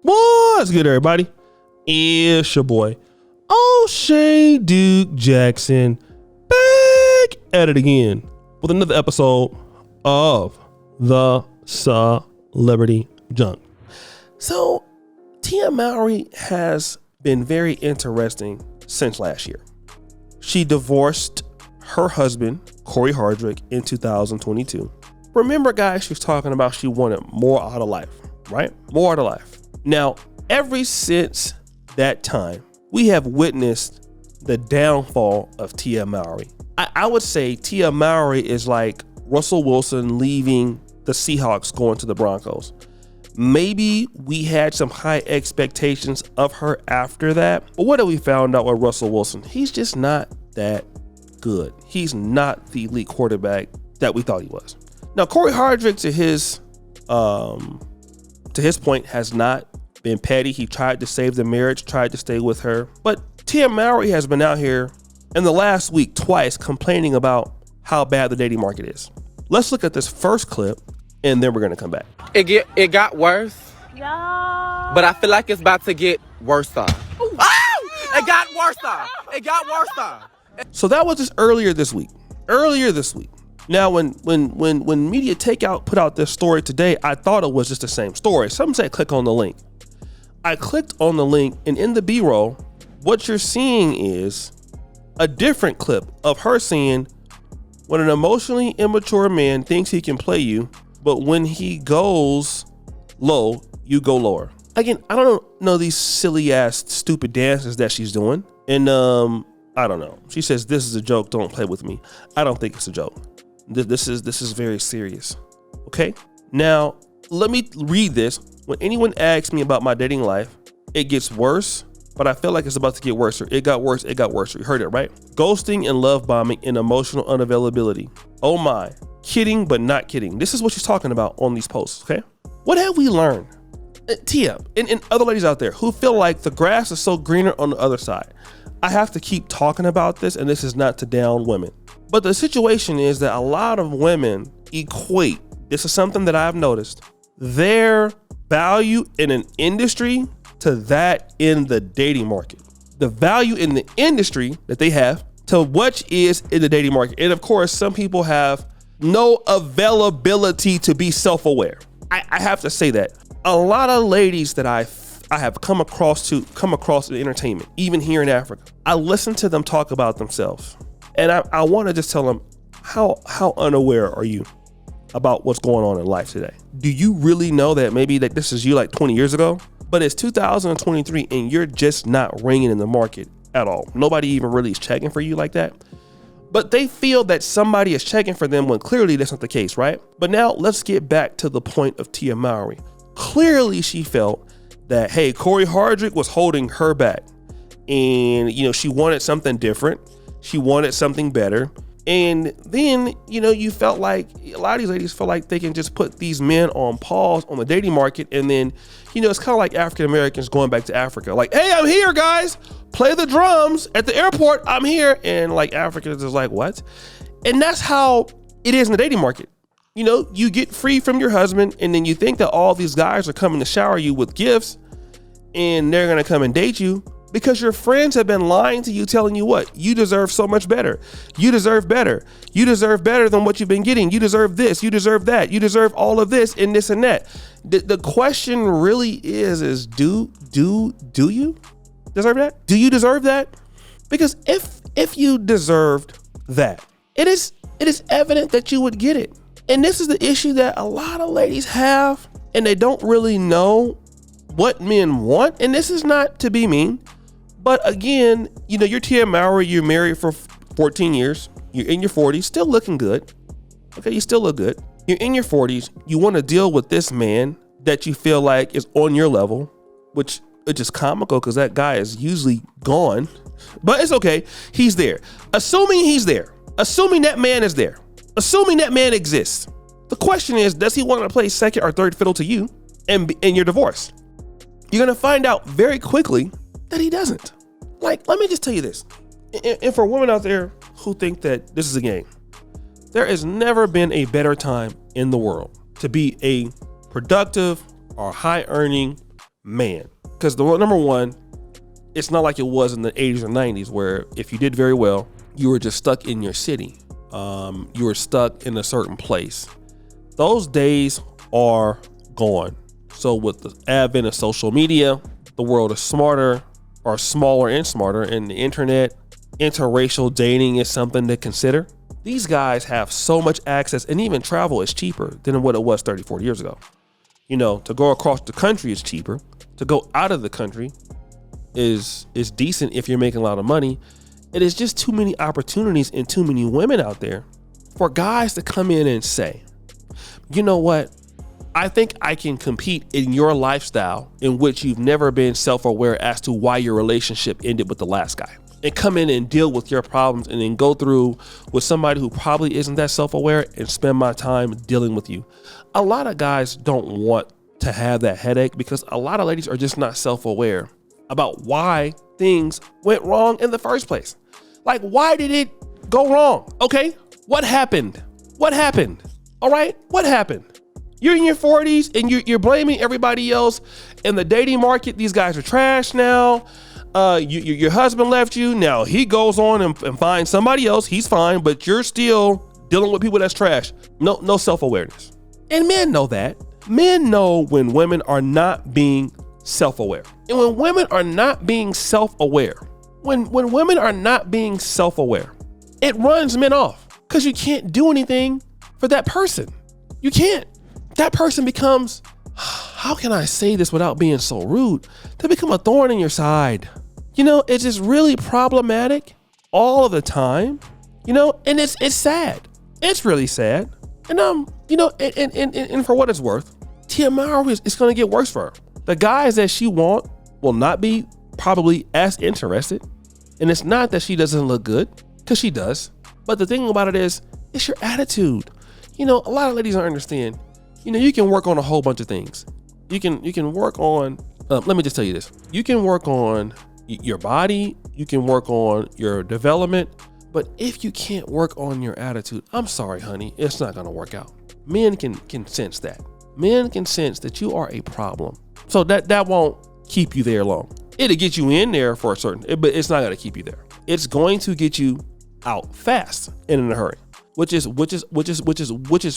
What's good, everybody? It's your boy, O'Shea Duke Jackson, back at it again with another episode of the Celebrity Junk. So, Tia Mowry has been very interesting since last year. She divorced her husband, Corey Hardrick, in 2022. Remember, guys, she was talking about she wanted more out of life, right? More out of life. Now, ever since that time, we have witnessed the downfall of Tia Mowry. I would say Tia Mowry is like Russell Wilson leaving the Seahawks going to the Broncos. Maybe we had some high expectations of her after that. But what have we found out with Russell Wilson? He's just not that good. He's not the elite quarterback that we thought he was. Now, Corey Hardrick, to his point, has not been petty. He tried to save the marriage, tried to stay with her. But Tia Mowry has been out here in the last week twice complaining about how bad the dating market is. Let's look at this first clip, and then we're going to come back. It got worse, but I feel like it's about to get worse. Oh! It got worse. So that was just earlier this week. Now, when Media Takeout put out this story today, I thought it was just the same story. Some said click on the link. I clicked on the link, and in the B-roll, what you're seeing is a different clip of her saying, when an emotionally immature man thinks he can play you, but when he goes low, you go lower. Again, I don't know these silly ass stupid dances that she's doing. And I don't know. She says, this is a joke, don't play with me. I don't think it's a joke. This is very serious. Okay? Now, let me read this. When anyone asks me about my dating life, it gets worse, but I feel like it's about to get worse. It got worse. You heard it, right? Ghosting and love bombing and emotional unavailability. Oh my. Kidding, but not kidding. This is what she's talking about on these posts, okay? What have we learned? Tia and other ladies out there who feel like the grass is so greener on the other side. I have to keep talking about this, and this is not to down women. But the situation is that a lot of women equate, this is something that I've noticed, their value in an industry to that in the dating market. The value in the industry that they have to what is in the dating market. And of course, some people have no availability to be self-aware. I have to say that. A lot of ladies that I have come across in entertainment, even here in Africa, I listen to them talk about themselves. And I want to just tell them, how unaware are you about what's going on in life today? Do you really know that maybe that this is you like 20 years ago? But it's 2023 and you're just not ringing in the market at all. Nobody even really is checking for you like that. But they feel that somebody is checking for them when clearly that's not the case, right? But now let's get back to the point of Tia Mowry. Clearly she felt that, hey, Corey Hardrick was holding her back. And, she wanted something different. She wanted something better. And then, you felt like a lot of these ladies feel like they can just put these men on pause on the dating market. And then, it's kind of like African Americans going back to Africa. Like, hey, I'm here, guys. Play the drums at the airport. I'm here. And like Africans is like, what? And that's how it is in the dating market. You get free from your husband, and then you think that all these guys are coming to shower you with gifts and they're going to come and date you. Because your friends have been lying to you, telling you what? You deserve so much better. You deserve better. You deserve better than what you've been getting. You deserve this. You deserve that. You deserve all of this and this and that. The question really is do you deserve that? Do you deserve that? Because if you deserved that, it is evident that you would get it. And this is the issue that a lot of ladies have, and they don't really know what men want. And this is not to be mean. But again, you're Tia Mowry, you're married for 14 years, you're in your 40s, still looking good. Okay, you still look good. You're in your 40s, you want to deal with this man that you feel like is on your level, which is just comical because that guy is usually gone. But it's okay, he's there. Assuming he's there, assuming that man is there, assuming that man exists. The question is, does he want to play second or third fiddle to you and you're divorced? You're going to find out very quickly that he doesn't. Like, let me just tell you this. And for women out there who think that this is a game, there has never been a better time in the world to be a productive or high earning man. Because number one, it's not like it was in the 80s or 90s where if you did very well, you were just stuck in your city. You were stuck in a certain place. Those days are gone. So with the advent of social media, the world is smarter or smaller and smarter, and the internet, interracial dating is something to consider. These guys have so much access, and even travel is cheaper than what it was 30, 40 years ago. You know, to go across the country is cheaper. To go out of the country is decent if you're making a lot of money. It is just too many opportunities and too many women out there for guys to come in and say, you know what? I think I can compete in your lifestyle in which you've never been self-aware as to why your relationship ended with the last guy, and come in and deal with your problems and then go through with somebody who probably isn't that self-aware and spend my time dealing with you. A lot of guys don't want to have that headache because a lot of ladies are just not self-aware about why things went wrong in the first place. Like, why did it go wrong? Okay, what happened? What happened? All right, what happened? You're in your 40s and you're blaming everybody else in the dating market. These guys are trash now. Your husband left you. Now he goes on and finds somebody else. He's fine, but you're still dealing with people that's trash. No self-awareness. And men know that. Men know when women are not being self-aware. And when women are not being self-aware, when women are not being self-aware, it runs men off because you can't do anything for that person. You can't. That person becomes, how can I say this without being so rude? They become a thorn in your side. You know, it's just really problematic all of the time, you know, and it's sad. It's really sad. And, you know, and for what it's worth, Tia Mowry is going to get worse for her. The guys that she want will not be probably as interested. And it's not that she doesn't look good, because she does. But the thing about it is, it's your attitude. You know, a lot of ladies don't understand. You know, you can work on a whole bunch of things. You can work on, let me just tell you this. You can work on your body. You can work on your development. But if you can't work on your attitude, I'm sorry, honey, it's not going to work out. Men can sense that. Men can sense that you are a problem. So that won't keep you there long. It'll get you in there for a certain, but it's not going to keep you there. It's going to get you out fast and in a hurry. Which is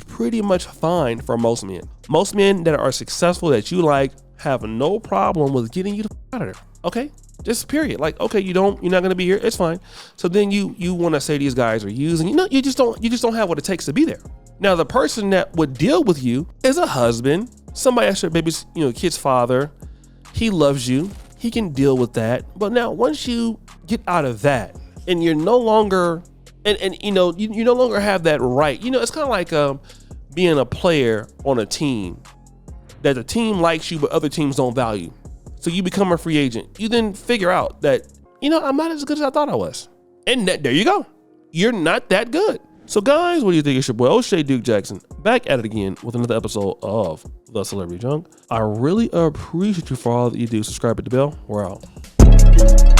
pretty much fine for most men. Most men that are successful that you like have no problem with getting you out of there. Okay, just period. Like, okay, you're not gonna be here. It's fine. So then you want to say these guys are using. You know, you just don't have what it takes to be there. Now the person that would deal with you is a husband, somebody that's your baby's, you know, kid's father. He loves you. He can deal with that. But now once you get out of that and you're no longer And you know, you no longer have that right. You know, it's kind of like being a player on a team that the team likes you, but other teams don't value. So you become a free agent. You then figure out that, you know, I'm not as good as I thought I was. And there you go. You're not that good. So guys, what do you think? It's your boy O'Shea Duke Jackson back at it again with another episode of The Celebrity Junk. I really appreciate you for all that you do. Subscribe, hit the bell. We're out.